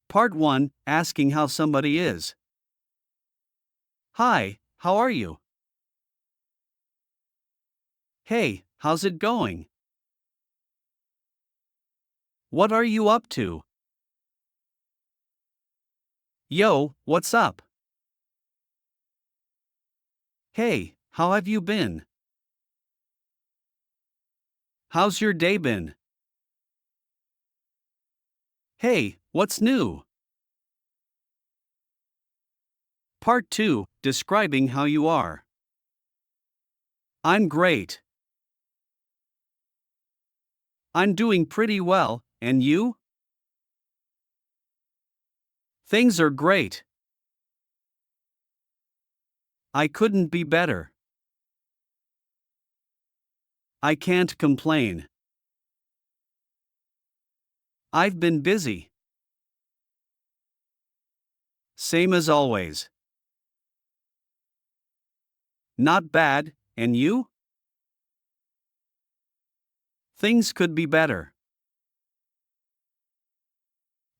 Part 1, Asking how somebody is. Hi, how are you? Hey, how's it going? What are you up to? Yo, what's up? Hey, how have you been? How's your day been? Hey, what's new? Part 2, Describing how you are. I'm great. I'm doing pretty well, and you? Things are great. I couldn't be better. I can't complain. I've been busy. Same as always. Not bad, and you? Things could be better.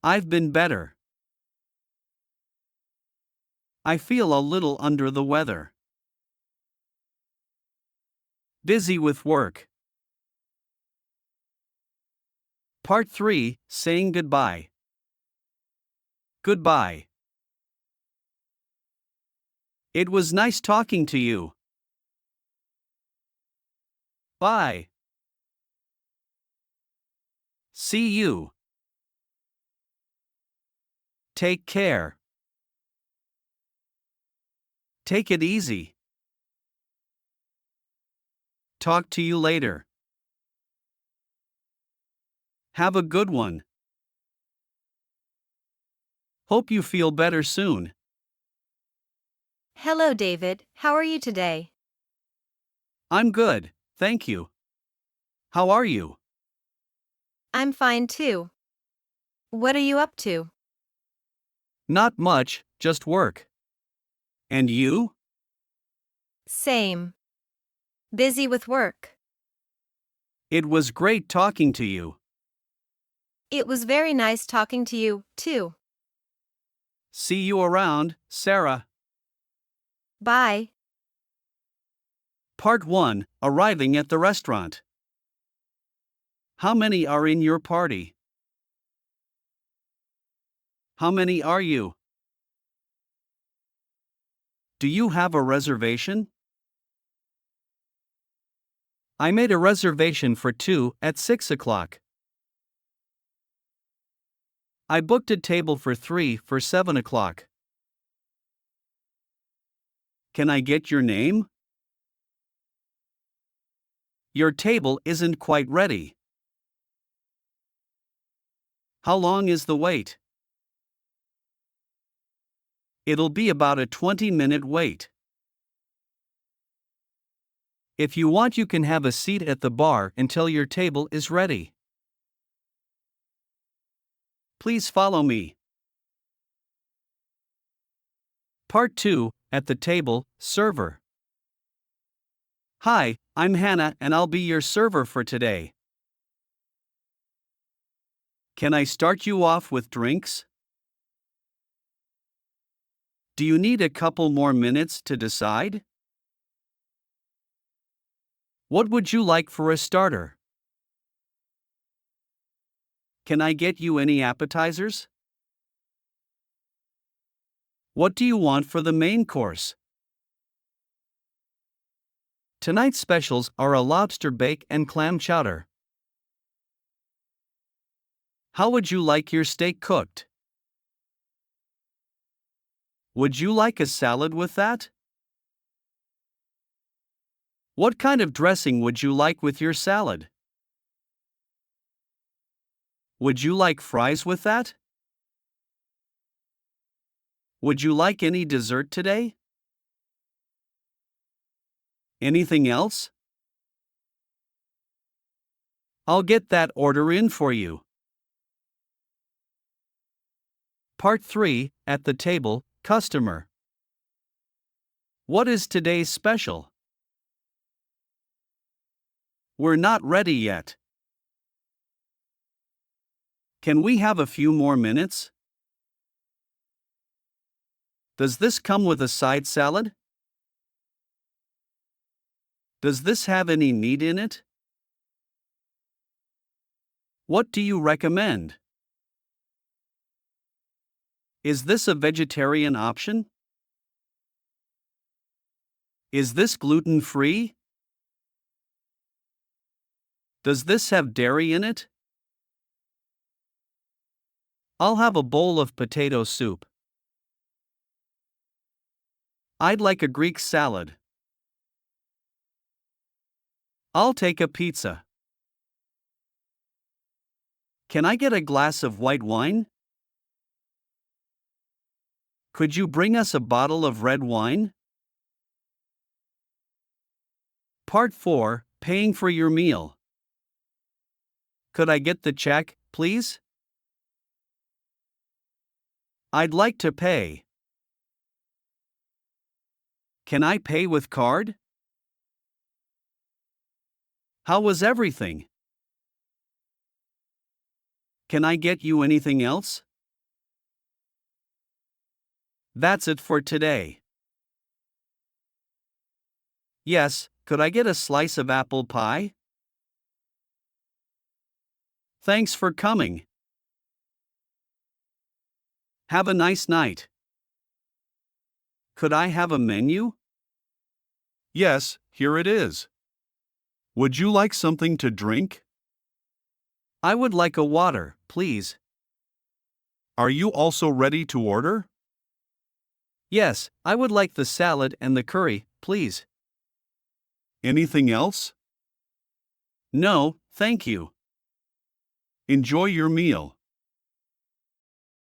I've been better. I feel a little under the weather. Busy with work. Part 3, Saying goodbye. Goodbye. It was nice talking to you. Bye. See you. Take care. Take it easy. Talk to you later. Have a good one. Hope you feel better soon. Hello, David. How are you today? I'm good, thank you. How are you? I'm fine too. What are you up to? Not much, just work. And you? Same. Busy with work. It was great talking to you. It was very nice talking to you, too. See you around, Sarah. Bye. Part 1, Arriving at the restaurant. How many are in your party? How many are you? Do you have a reservation? I made a reservation for 2 at 6 o'clock. I booked a table for 3 for 7 o'clock. Can I get your name? Your table isn't quite ready. How long is the wait? It'll be about a 20-minute wait. If you want, you can have a seat at the bar until your table is ready. Please follow me. Part 2, At the table, server. Hi, I'm Hannah and I'll be your server for today. Can I start you off with drinks? Do you need a couple more minutes to decide? What would you like for a starter? Can I get you any appetizers? What do you want for the main course? Tonight's specials are a lobster bake and clam chowder. How would you like your steak cooked? Would you like a salad with that? What kind of dressing would you like with your salad? Would you like fries with that? Would you like any dessert today? Anything else? I'll get that order in for you. Part 3, At the table, customer. What is today's special? We're not ready yet. Can we have a few more minutes? Does this come with a side salad? Does this have any meat in it? What do you recommend? Is this a vegetarian option? Is this gluten-free? Does this have dairy in it? I'll have a bowl of potato soup. I'd like a Greek salad. I'll take a pizza. Can I get a glass of white wine? Could you bring us a bottle of red wine? Part 4, Paying for your meal. Could I get the check, please? I'd like to pay. Can I pay with card? How was everything? Can I get you anything else? That's it for today. Yes, could I get a slice of apple pie? Thanks for coming. Have a nice night. Could I have a menu? Yes, here it is. Would you like something to drink? I would like a water, please. Are you also ready to order? Yes, I would like the salad and the curry, please. Anything else? No, thank you. Enjoy your meal.